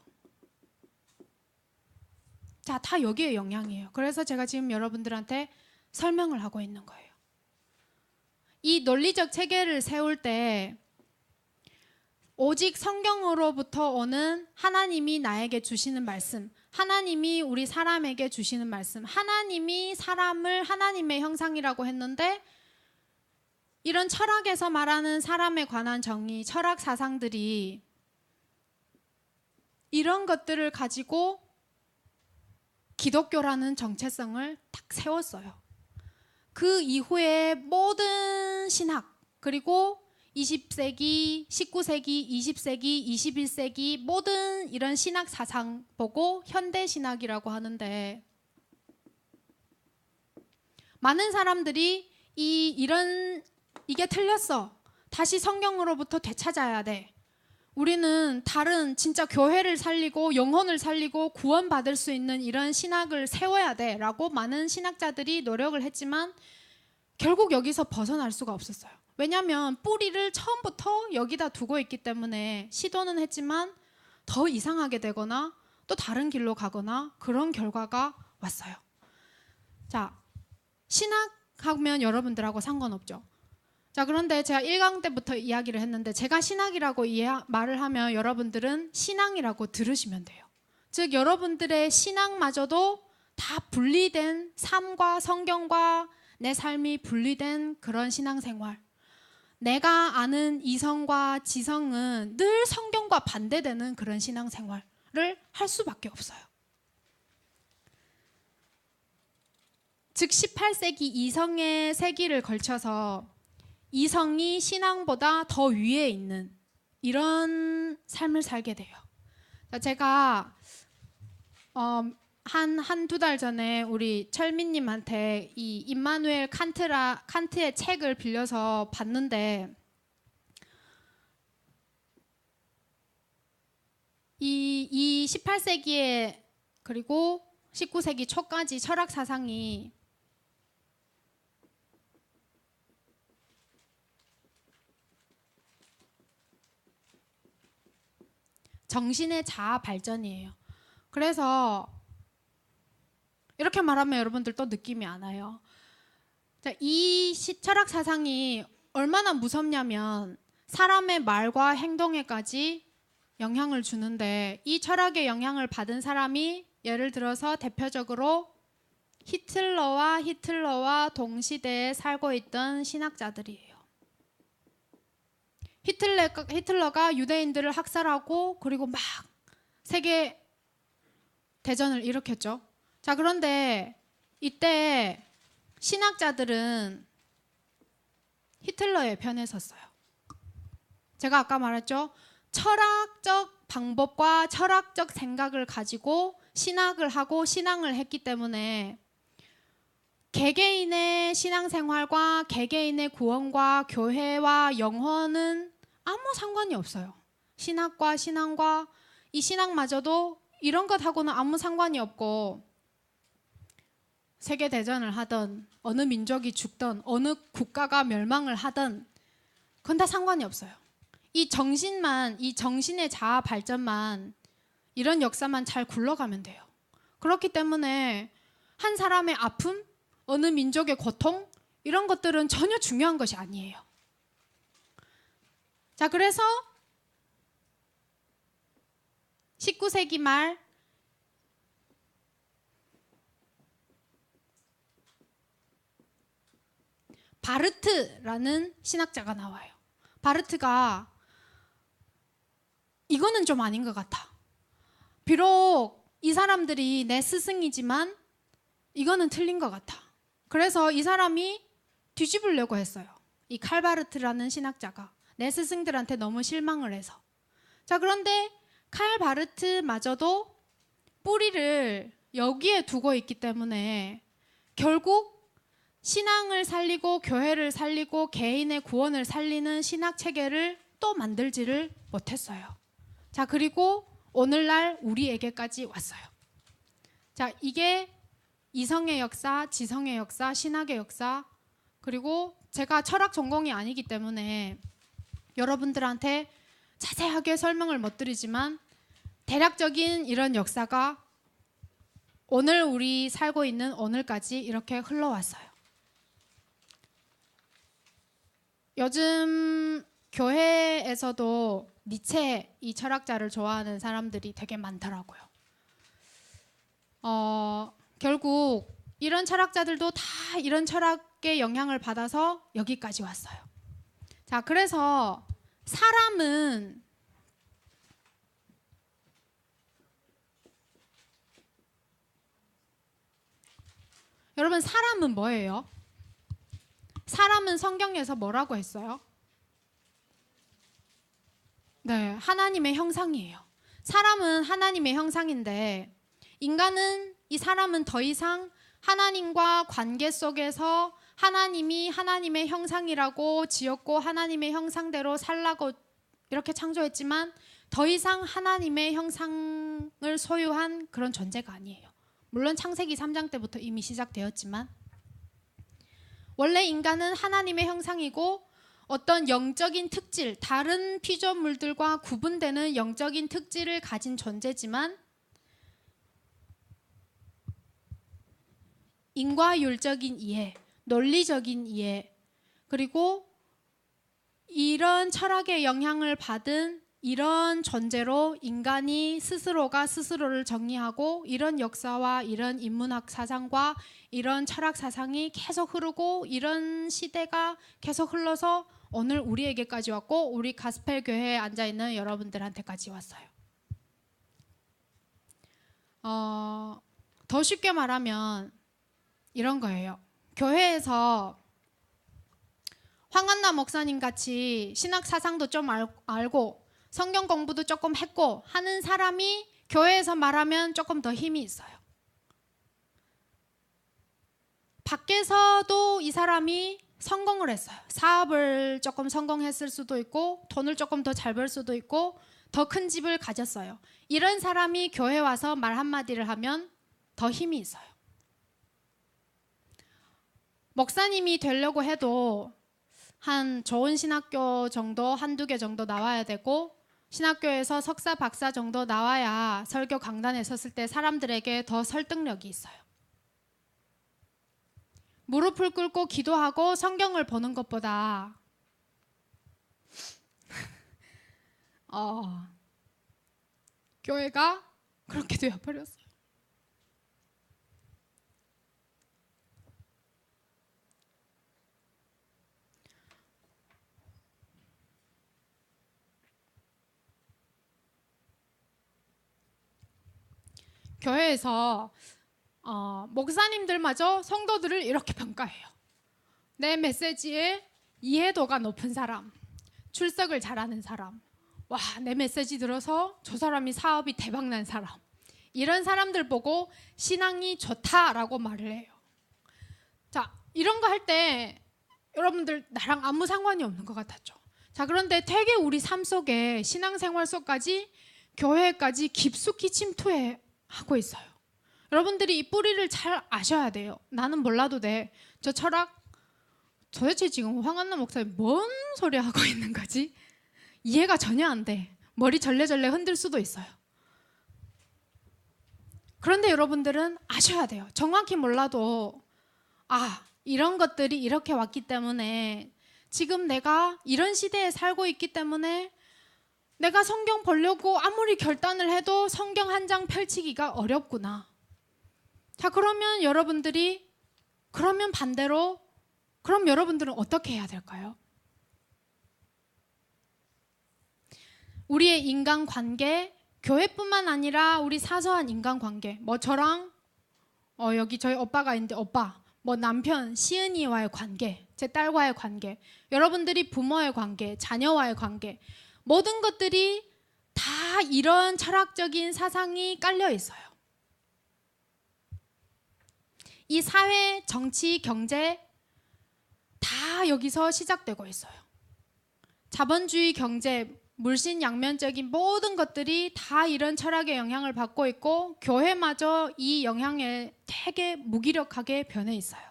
자, 다 여기에 영향이에요. 그래서 제가 지금 여러분들한테 설명을 하고 있는 거예요. 이 논리적 체계를 세울 때 오직 성경으로부터 오는 하나님이 나에게 주시는 말씀, 하나님이 우리 사람에게 주시는 말씀, 하나님이 사람을 하나님의 형상이라고 했는데 이런 철학에서 말하는 사람에 관한 정의, 철학 사상들이 이런 것들을 가지고 기독교라는 정체성을 딱 세웠어요. 그 이후에 모든 신학, 그리고 20세기, 19세기, 20세기, 21세기 모든 이런 신학 사상 보고 현대 신학이라고 하는데 많은 사람들이 이게 틀렸어. 다시 성경으로부터 되찾아야 돼. 우리는 다른 진짜 교회를 살리고 영혼을 살리고 구원받을 수 있는 이런 신학을 세워야 돼 라고 많은 신학자들이 노력을 했지만 결국 여기서 벗어날 수가 없었어요. 왜냐하면 뿌리를 처음부터 여기다 두고 있기 때문에 시도는 했지만 더 이상하게 되거나 또 다른 길로 가거나 그런 결과가 왔어요. 자, 신학하면 여러분들하고 상관없죠. 자, 그런데 제가 1강 때부터 이야기를 했는데 제가 신학이라고 말을 하면 여러분들은 신앙이라고 들으시면 돼요. 즉 여러분들의 신앙마저도 다 분리된 삶과 성경과 내 삶이 분리된 그런 신앙생활. 내가 아는 이성과 지성은 늘 성경과 반대되는 그런 신앙생활을 할 수밖에 없어요. 즉 18세기 이성의 세기를 걸쳐서 이성이 신앙보다 더 위에 있는 이런 삶을 살게 돼요. 제가 한두 달 전에 우리 철민님한테 이 임마누엘 칸트의 책을 빌려서 봤는데 이 18세기에 그리고 19세기 초까지 철학 사상이 정신의 자아 발전이에요. 그래서 이렇게 말하면 여러분들 또 느낌이 안 와요. 이 철학 사상이 얼마나 무섭냐면 사람의 말과 행동에까지 영향을 주는데 이 철학의 영향을 받은 사람이 예를 들어서 대표적으로 히틀러와 동시대에 살고 있던 신학자들이에요. 히틀러가 유대인들을 학살하고 그리고 막 세계 대전을 일으켰죠. 자, 그런데 이때 신학자들은 히틀러의 편에 섰어요. 제가 아까 말했죠. 철학적 방법과 철학적 생각을 가지고 신학을 하고 신앙을 했기 때문에 개개인의 신앙생활과 개개인의 구원과 교회와 영혼은 아무 상관이 없어요. 신학과 신앙과 이 신앙마저도 이런 것하고는 아무 상관이 없고 세계대전을 하든 어느 민족이 죽든 어느 국가가 멸망을 하든 그건 다 상관이 없어요. 이 정신의 자아 발전만 이런 역사만 잘 굴러가면 돼요. 그렇기 때문에 한 사람의 아픔, 어느 민족의 고통 이런 것들은 전혀 중요한 것이 아니에요. 자, 그래서 19세기 말 바르트라는 신학자가 나와요. 바르트가 이거는 좀 아닌 것 같아. 비록 이 사람들이 내 스승이지만 이거는 틀린 것 같아. 그래서 이 사람이 뒤집으려고 했어요. 이 칼바르트라는 신학자가 내 스승들한테 너무 실망을 해서. 자, 그런데 칼바르트마저도 뿌리를 여기에 두고 있기 때문에 결국 신앙을 살리고 교회를 살리고 개인의 구원을 살리는 신학 체계를 또 만들지를 못했어요. 자, 그리고 오늘날 우리에게까지 왔어요. 자, 이게 이성의 역사, 지성의 역사, 신학의 역사, 그리고 제가 철학 전공이 아니기 때문에 여러분들한테 자세하게 설명을 못 드리지만 대략적인 이런 역사가 오늘 우리 살고 있는 오늘까지 이렇게 흘러왔어요. 요즘 교회에서도 니체 이 철학자를 좋아하는 사람들이 되게 많더라고요. 결국 이런 철학자들도 다 이런 철학의 영향을 받아서 여기까지 왔어요. 자, 그래서 여러분 사람은 뭐예요? 사람은 성경에서 뭐라고 했어요? 네, 하나님의 형상이에요. 사람은 하나님의 형상인데 이 사람은 더 이상 하나님과 관계 속에서 하나님이 하나님의 형상이라고 지었고 하나님의 형상대로 살라고 이렇게 창조했지만 더 이상 하나님의 형상을 소유한 그런 존재가 아니에요. 물론 창세기 3장 때부터 이미 시작되었지만 원래 인간은 하나님의 형상이고 어떤 영적인 특질, 다른 피조물들과 구분되는 영적인 특질을 가진 존재지만 인과율적인 이해, 논리적인 이해, 그리고 이런 철학의 영향을 받은 이런 존재로 인간이 스스로가 스스로를 정의하고 이런 역사와 이런 인문학 사상과 이런 철학 사상이 계속 흐르고 이런 시대가 계속 흘러서 오늘 우리에게까지 왔고 우리 가스펠 교회에 앉아있는 여러분들한테까지 왔어요. 더 쉽게 말하면 이런 거예요. 교회에서 황한나 목사님 같이 신학 사상도 좀 알고 성경 공부도 조금 했고 하는 사람이 교회에서 말하면 조금 더 힘이 있어요. 밖에서도 이 사람이 성공을 했어요. 사업을 조금 성공했을 수도 있고 돈을 조금 더 잘 벌 수도 있고 더 큰 집을 가졌어요. 이런 사람이 교회 와서 말 한마디를 하면 더 힘이 있어요. 목사님이 되려고 해도 한 좋은 신학교 정도 한두 개 정도 나와야 되고 신학교에서 석사 박사 정도 나와야 설교 강단에 섰을 때 사람들에게 더 설득력이 있어요. 무릎을 꿇고 기도하고 성경을 보는 것보다 교회가 그렇게 되어버렸어요. 교회에서 목사님들마저 성도들을 이렇게 평가해요. 내 메시지에 이해도가 높은 사람, 출석을 잘하는 사람, 와, 내 메시지 들어서 저 사람이 사업이 대박난 사람, 이런 사람들 보고 신앙이 좋다라고 말을 해요. 자, 이런 거 할 때 여러분들 나랑 아무 상관이 없는 것 같았죠. 자, 그런데 되게 우리 삶 속에 신앙생활 속까지 교회까지 깊숙이 침투하고 있어요. 여러분들이 이 뿌리를 잘 아셔야 돼요. 나는 몰라도 돼. 저 철학 도대체 지금 황한나 목사님 뭔 소리 하고 있는 거지? 이해가 전혀 안 돼. 머리 절레절레 흔들 수도 있어요. 그런데 여러분들은 아셔야 돼요. 정확히 몰라도 이런 것들이 이렇게 왔기 때문에 지금 내가 이런 시대에 살고 있기 때문에 내가 성경 보려고 아무리 결단을 해도 성경 한 장 펼치기가 어렵구나. 자, 그러면 반대로 그럼 여러분들은 어떻게 해야 될까요? 우리의 인간관계, 교회뿐만 아니라 우리 사소한 인간관계, 뭐 저랑 여기 저희 오빠가 있는데 오빠, 뭐 남편 시은이와의 관계, 제 딸과의 관계, 여러분들이 부모의 관계, 자녀와의 관계, 모든 것들이 다 이런 철학적인 사상이 깔려 있어요. 이 사회, 정치, 경제 다 여기서 시작되고 있어요. 자본주의 경제, 물신양면적인 모든 것들이 다 이런 철학의 영향을 받고 있고 교회마저 이 영향에 되게 무기력하게 변해 있어요.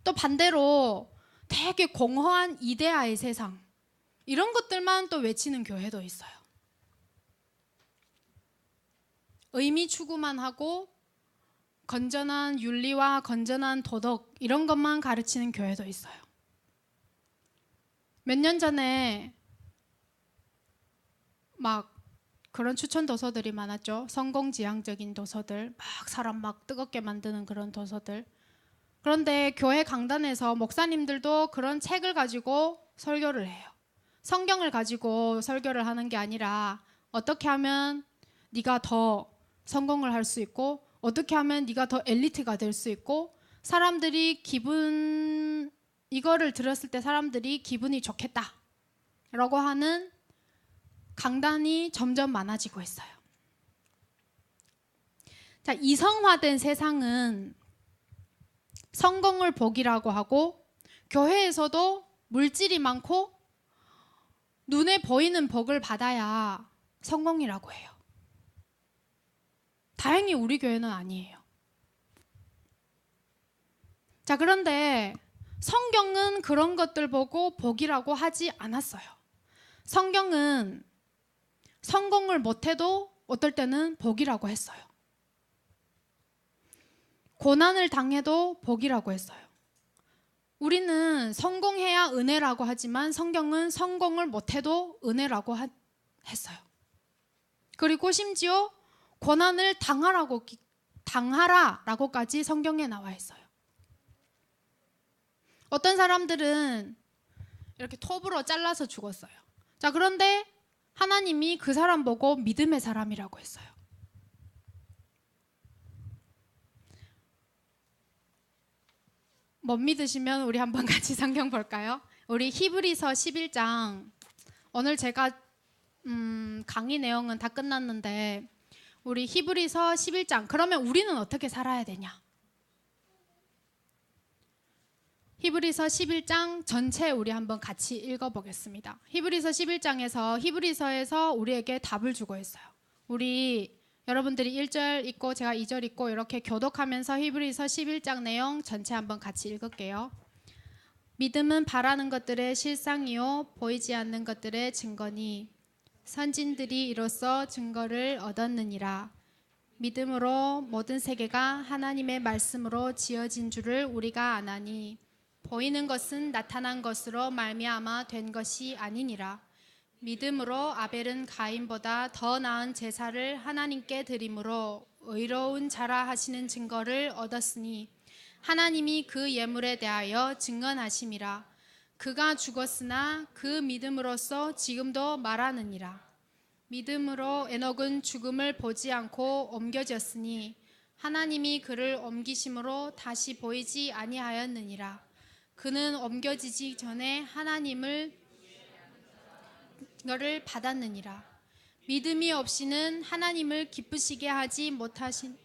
또 반대로 되게 공허한 이데아의 세상, 이런 것들만 또 외치는 교회도 있어요. 의미 추구만 하고 건전한 윤리와 건전한 도덕 이런 것만 가르치는 교회도 있어요. 몇 년 전에 막 그런 추천 도서들이 많았죠. 성공지향적인 도서들, 막 사람 막 뜨겁게 만드는 그런 도서들. 그런데 교회 강단에서 목사님들도 그런 책을 가지고 설교를 해요. 성경을 가지고 설교를 하는 게 아니라 어떻게 하면 네가 더 성공을 할 수 있고 어떻게 하면 네가 더 엘리트가 될 수 있고 사람들이 이거를 들었을 때 사람들이 기분이 좋겠다 라고 하는 강단이 점점 많아지고 있어요. 자, 이성화된 세상은 성공을 복이라고 하고 교회에서도 물질이 많고 눈에 보이는 복을 받아야 성공이라고 해요. 다행히 우리 교회는 아니에요. 자, 그런데 성경은 그런 것들 보고 복이라고 하지 않았어요. 성경은 성공을 못해도 어떨 때는 복이라고 했어요. 고난을 당해도 복이라고 했어요. 우리는 성공해야 은혜라고 하지만 성경은 성공을 못해도 은혜라고 했어요. 그리고 심지어 고난을 당하라라고까지 성경에 나와 있어요. 어떤 사람들은 이렇게 톱으로 잘라서 죽었어요. 자, 그런데 하나님이 그 사람 보고 믿음의 사람이라고 했어요. 못 믿으시면 우리 한번 같이 성경 볼까요? 우리 히브리서 11장. 오늘 제가 강의 내용은 다 끝났는데 우리 히브리서 11장. 그러면 우리는 어떻게 살아야 되냐? 히브리서 11장 전체 우리 한번 같이 읽어보겠습니다. 히브리서 11장에서 히브리서에서 우리에게 답을 주고 있어요. 우리 여러분들이 1절 읽고 제가 2절 읽고 이렇게 교독하면서 히브리서 11장 내용 전체 한번 같이 읽을게요. 믿음은 바라는 것들의 실상이요 보이지 않는 것들의 증거니 선진들이 이로써 증거를 얻었느니라. 믿음으로 모든 세계가 하나님의 말씀으로 지어진 줄을 우리가 아나니 보이는 것은 나타난 것으로 말미암아 된 것이 아니니라. 믿음으로 아벨은 가인보다 더 나은 제사를 하나님께 드림으로 의로운 자라 하시는 증거를 얻었으니 하나님이 그 예물에 대하여 증언하심이라. 그가 죽었으나 그 믿음으로써 지금도 말하느니라. 믿음으로 에녹은 죽음을 보지 않고 옮겨졌으니 하나님이 그를 옮기심으로 다시 보이지 아니하였느니라. 그는 옮겨지기 전에 하나님을 받았느니라. 믿음이 없이는 하나님을 기쁘시게 하지 못하신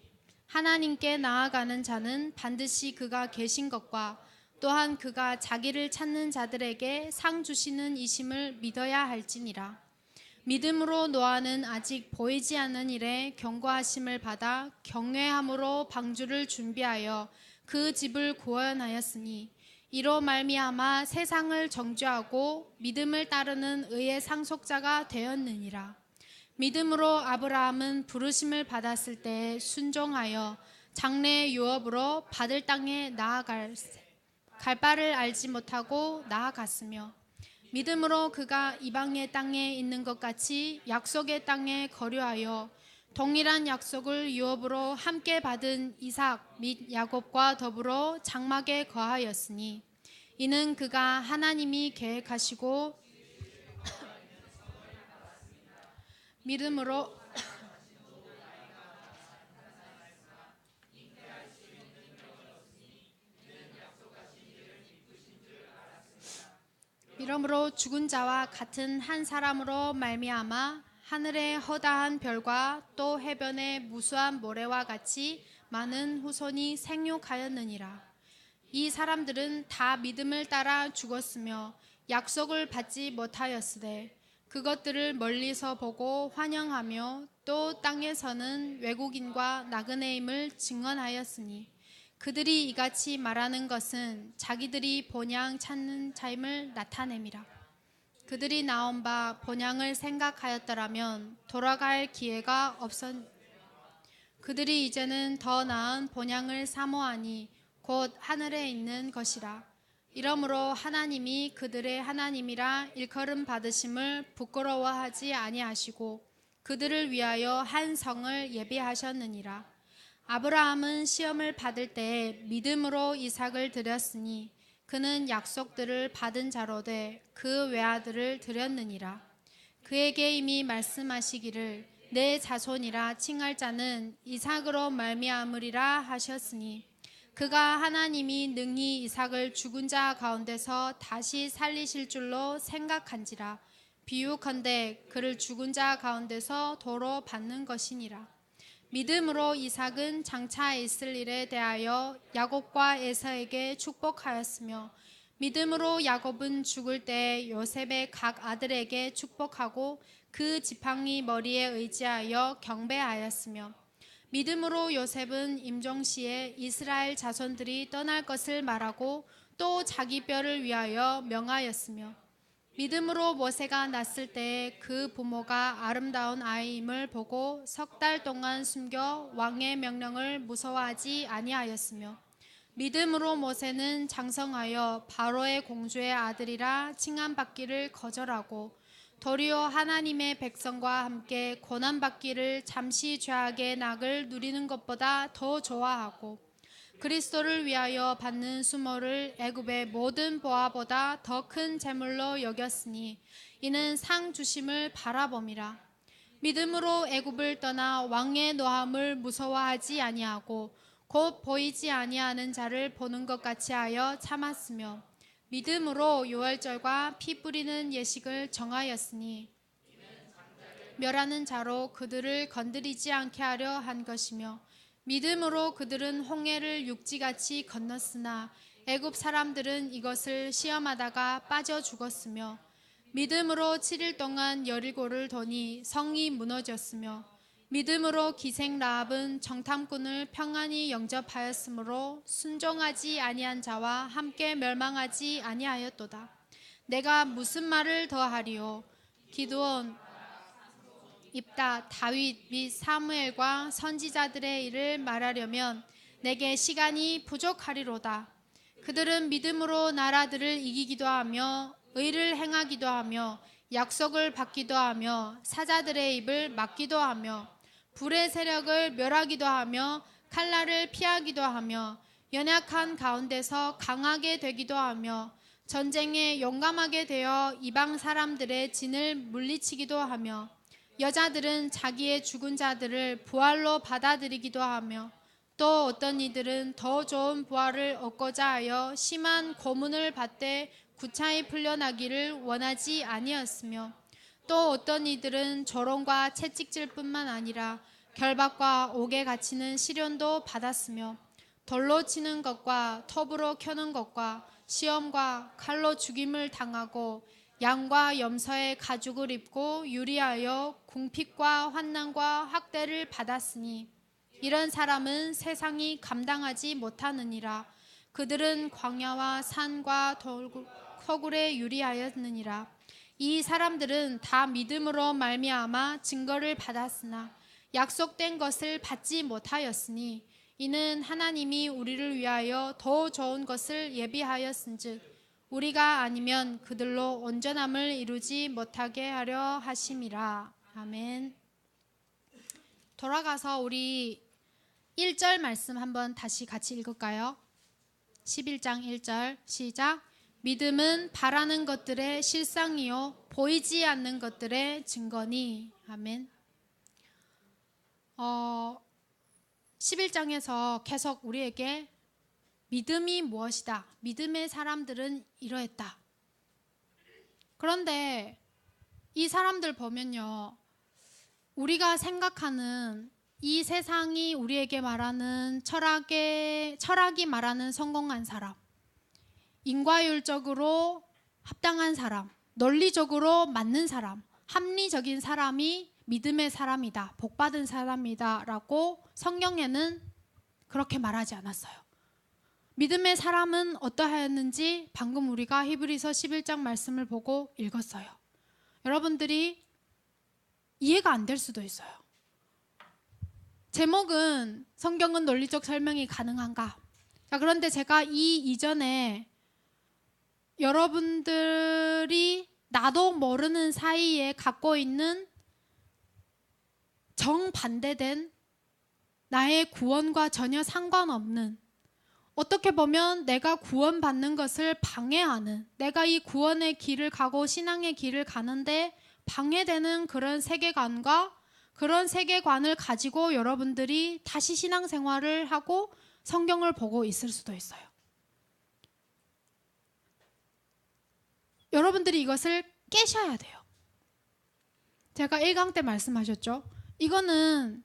하나님께 나아가는 자는 반드시 그가 계신 것과 또한 그가 자기를 찾는 자들에게 상 주시는 이심을 믿어야 할지니라. 믿음으로 노아는 아직 보이지 않는 일에 경고하심을 받아 경외함으로 방주를 준비하여 그 집을 구원하였으니 이로 말미암아 세상을 정죄하고 믿음을 따르는 의의 상속자가 되었느니라. 믿음으로 아브라함은 부르심을 받았을 때 순종하여 장래의 유업으로 받을 땅에 갈 바를 알지 못하고 나아갔으며 믿음으로 그가 이방의 땅에 있는 것 같이 약속의 땅에 거류하여 동일한 약속을 유업으로 함께 받은 이삭 및 야곱과 더불어 장막에 거하였으니 이는 그가 하나님이 계획하시고 믿음으로 죽은 자와 같은 한 사람으로 말미암아 하늘의 허다한 별과 또 해변의 무수한 모래와 같이 많은 후손이 생육하였느니라. 이 사람들은 다 믿음을 따라 죽었으며 약속을 받지 못하였으되 그것들을 멀리서 보고 환영하며 또 땅에서는 외국인과 나그네임을 증언하였으니 그들이 이같이 말하는 것은 자기들이 본향 찾는 자임을 나타냄이라. 그들이 나온 바 본향을 생각하였더라면 돌아갈 기회가 그들이 이제는 더 나은 본향을 사모하니 곧 하늘에 있는 것이라. 이러므로 하나님이 그들의 하나님이라 일컬음 받으심을 부끄러워하지 아니하시고 그들을 위하여 한 성을 예비하셨느니라. 아브라함은 시험을 받을 때에 믿음으로 이삭을 드렸으니 그는 약속들을 받은 자로 돼 그 외아들을 드렸느니라. 그에게 이미 말씀하시기를 내 자손이라 칭할 자는 이삭으로 말미암으리라 하셨으니 그가 하나님이 능히 이삭을 죽은 자 가운데서 다시 살리실 줄로 생각한지라. 비유컨대 그를 죽은 자 가운데서 도로 받는 것이니라. 믿음으로 이삭은 장차 있을 일에 대하여 야곱과 에서에게 축복하였으며 믿음으로 야곱은 죽을 때 요셉의 각 아들에게 축복하고 그 지팡이 머리에 의지하여 경배하였으며 믿음으로 요셉은 임종시에 이스라엘 자손들이 떠날 것을 말하고 또 자기 뼈를 위하여 명하였으며 믿음으로 모세가 낳았을 때 그 부모가 아름다운 아이임을 보고 석 달 동안 숨겨 왕의 명령을 무서워하지 아니하였으며 믿음으로 모세는 장성하여 바로의 공주의 아들이라 칭함받기를 거절하고 도리어 하나님의 백성과 함께 고난받기를 잠시 죄악의 낙을 누리는 것보다 더 좋아하고 그리스도를 위하여 받는 수모를 애굽의 모든 보화보다 더 큰 재물로 여겼으니 이는 상 주심을 바라봄이라. 믿음으로 애굽을 떠나 왕의 노함을 무서워하지 아니하고 곧 보이지 아니하는 자를 보는 것 같이 하여 참았으며 믿음으로 유월절과 피 뿌리는 예식을 정하였으니 멸하는 자로 그들을 건드리지 않게 하려 한 것이며 믿음으로 그들은 홍해를 육지같이 건넜으나 애굽 사람들은 이것을 시험하다가 빠져 죽었으며 믿음으로 7일 동안 여리고를 도니 성이 무너졌으며 믿음으로 기생 라합은 정탐꾼을 평안히 영접하였으므로 순종하지 아니한 자와 함께 멸망하지 아니하였도다. 내가 무슨 말을 더하리요? 기드온, 입다, 다윗 및 사무엘과 선지자들의 일을 말하려면 내게 시간이 부족하리로다. 그들은 믿음으로 나라들을 이기기도 하며 의를 행하기도 하며 약속을 받기도 하며 사자들의 입을 막기도 하며 불의 세력을 멸하기도 하며 칼날을 피하기도 하며 연약한 가운데서 강하게 되기도 하며 전쟁에 용감하게 되어 이방 사람들의 진을 물리치기도 하며 여자들은 자기의 죽은 자들을 부활로 받아들이기도 하며 또 어떤 이들은 더 좋은 부활을 얻고자 하여 심한 고문을 받되 구차히 풀려나기를 원하지 아니었으며 또 어떤 이들은 조롱과 채찍질뿐만 아니라 결박과 옥에 갇히는 시련도 받았으며 돌로 치는 것과 톱으로 켜는 것과 시험과 칼로 죽임을 당하고 양과 염소의 가죽을 입고 유리하여 궁핍과 환난과 학대를 받았으니 이런 사람은 세상이 감당하지 못하느니라. 그들은 광야와 산과 토굴에 유리하였느니라. 이 사람들은 다 믿음으로 말미암아 증거를 받았으나 약속된 것을 받지 못하였으니 이는 하나님이 우리를 위하여 더 좋은 것을 예비하였은즉 우리가 아니면 그들로 온전함을 이루지 못하게 하려 하심이라. 아멘. 돌아가서 우리 1절 말씀 한번 다시 같이 읽을까요? 11장 1절 시작. 믿음은 바라는 것들의 실상이요 보이지 않는 것들의 증거니. 아멘. 11장에서 계속 우리에게 믿음이 무엇이다. 믿음의 사람들은 이러했다. 그런데 이 사람들 보면요. 우리가 생각하는 이 세상이 우리에게 말하는 철학이 말하는 성공한 사람, 인과율적으로 합당한 사람, 논리적으로 맞는 사람, 합리적인 사람이 믿음의 사람이다, 복받은 사람이다 라고 성경에는 그렇게 말하지 않았어요. 믿음의 사람은 어떠하였는지 방금 우리가 히브리서 11장 말씀을 보고 읽었어요. 여러분들이 이해가 안 될 수도 있어요. 제목은 성경은 논리적 설명이 가능한가? 자, 그런데 제가 이 이전에 여러분들이 나도 모르는 사이에 갖고 있는 정반대된 나의 구원과 전혀 상관없는, 어떻게 보면 내가 구원받는 것을 방해하는, 내가 이 구원의 길을 가고 신앙의 길을 가는데 방해되는 그런 세계관과 그런 세계관을 가지고 여러분들이 다시 신앙생활을 하고 성경을 보고 있을 수도 있어요. 여러분들이 이것을 깨셔야 돼요. 제가 1강 때 말씀하셨죠. 이거는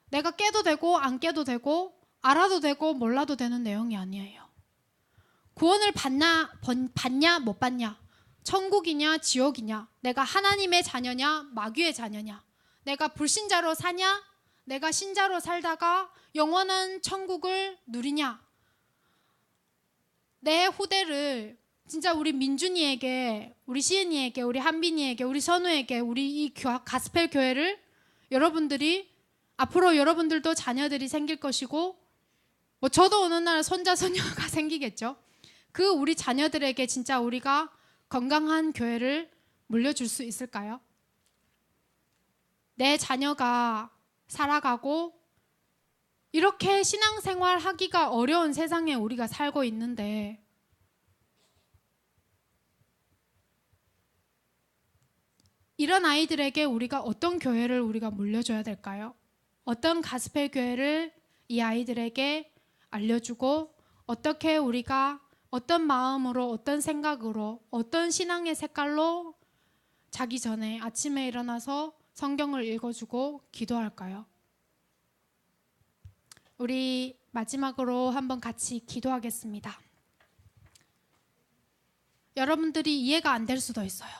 내가 깨도 되고 안 깨도 되고 알아도 되고 몰라도 되는 내용이 아니에요. 구원을 받냐 못 받냐, 천국이냐 지옥이냐, 내가 하나님의 자녀냐 마귀의 자녀냐, 내가 불신자로 사냐 내가 신자로 살다가 영원한 천국을 누리냐, 내 후대를 진짜 우리 민준이에게, 우리 시은이에게, 우리 한빈이에게, 우리 선우에게, 우리 이 가스펠 교회를 여러분들이 앞으로 여러분들도 자녀들이 생길 것이고 뭐 저도 어느 날 손자 손녀가 생기겠죠. 그 우리 자녀들에게 진짜 우리가 건강한 교회를 물려줄 수 있을까요? 내 자녀가 살아가고 이렇게 신앙생활 하기가 어려운 세상에 우리가 살고 있는데 이런 아이들에게 우리가 어떤 교회를 우리가 물려줘야 될까요? 어떤 가스펠 교회를 이 아이들에게 알려주고 어떻게 우리가 어떤 마음으로 어떤 생각으로 어떤 신앙의 색깔로 자기 전에 아침에 일어나서 성경을 읽어주고 기도할까요? 우리 마지막으로 한번 같이 기도하겠습니다. 여러분들이 이해가 안 될 수도 있어요.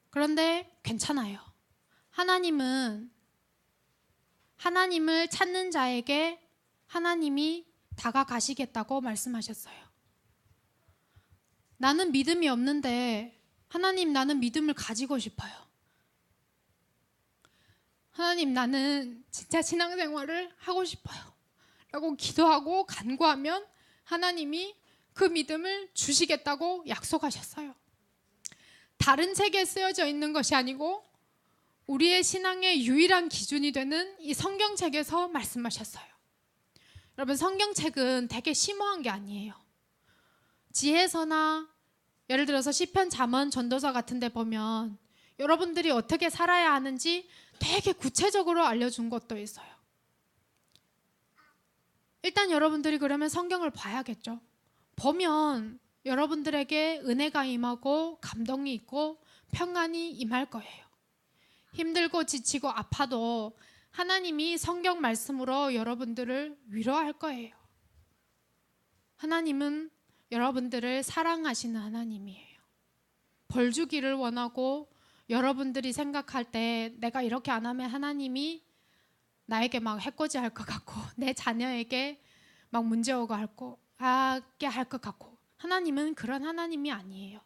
그런데 괜찮아요. 하나님은 하나님을 찾는 자에게 하나님이 다가가시겠다고 말씀하셨어요. 나는 믿음이 없는데 하나님, 나는 믿음을 가지고 싶어요. 하나님, 나는 진짜 신앙생활을 하고 싶어요 라고 기도하고 간구하면 하나님이 그 믿음을 주시겠다고 약속하셨어요. 다른 책에 쓰여져 있는 것이 아니고 우리의 신앙의 유일한 기준이 되는 이 성경책에서 말씀하셨어요. 여러분, 성경책은 되게 심오한 게 아니에요. 지혜서나 예를 들어서 시편, 잠언, 전도서 같은 데 보면 여러분들이 어떻게 살아야 하는지 되게 구체적으로 알려준 것도 있어요. 일단 여러분들이 그러면 성경을 봐야겠죠. 보면 여러분들에게 은혜가 임하고 감동이 있고 평안이 임할 거예요. 힘들고 지치고 아파도 하나님이 성경 말씀으로 여러분들을 위로할 거예요. 하나님은 여러분들을 사랑하시는 하나님이에요. 벌 주기를 원하고 여러분들이 생각할 때 내가 이렇게 안 하면 하나님이 나에게 막 해코지 할 것 같고 내 자녀에게 막 문제 오고 하게 할 것 같고 하나님은 그런 하나님이 아니에요.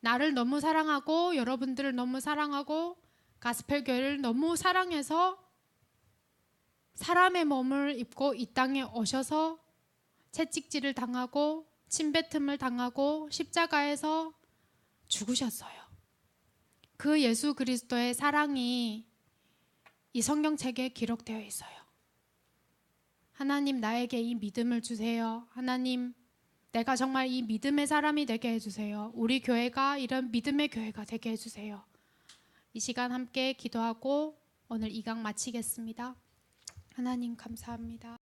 나를 너무 사랑하고 여러분들을 너무 사랑하고 가스펠 교회를 너무 사랑해서 사람의 몸을 입고 이 땅에 오셔서 채찍질을 당하고 침뱉음을 당하고 십자가에서 죽으셨어요. 그 예수 그리스도의 사랑이 이 성경책에 기록되어 있어요. 하나님, 나에게 이 믿음을 주세요. 하나님, 내가 정말 이 믿음의 사람이 되게 해주세요. 우리 교회가 이런 믿음의 교회가 되게 해주세요. 이 시간 함께 기도하고 오늘 2강 마치겠습니다. 하나님 감사합니다.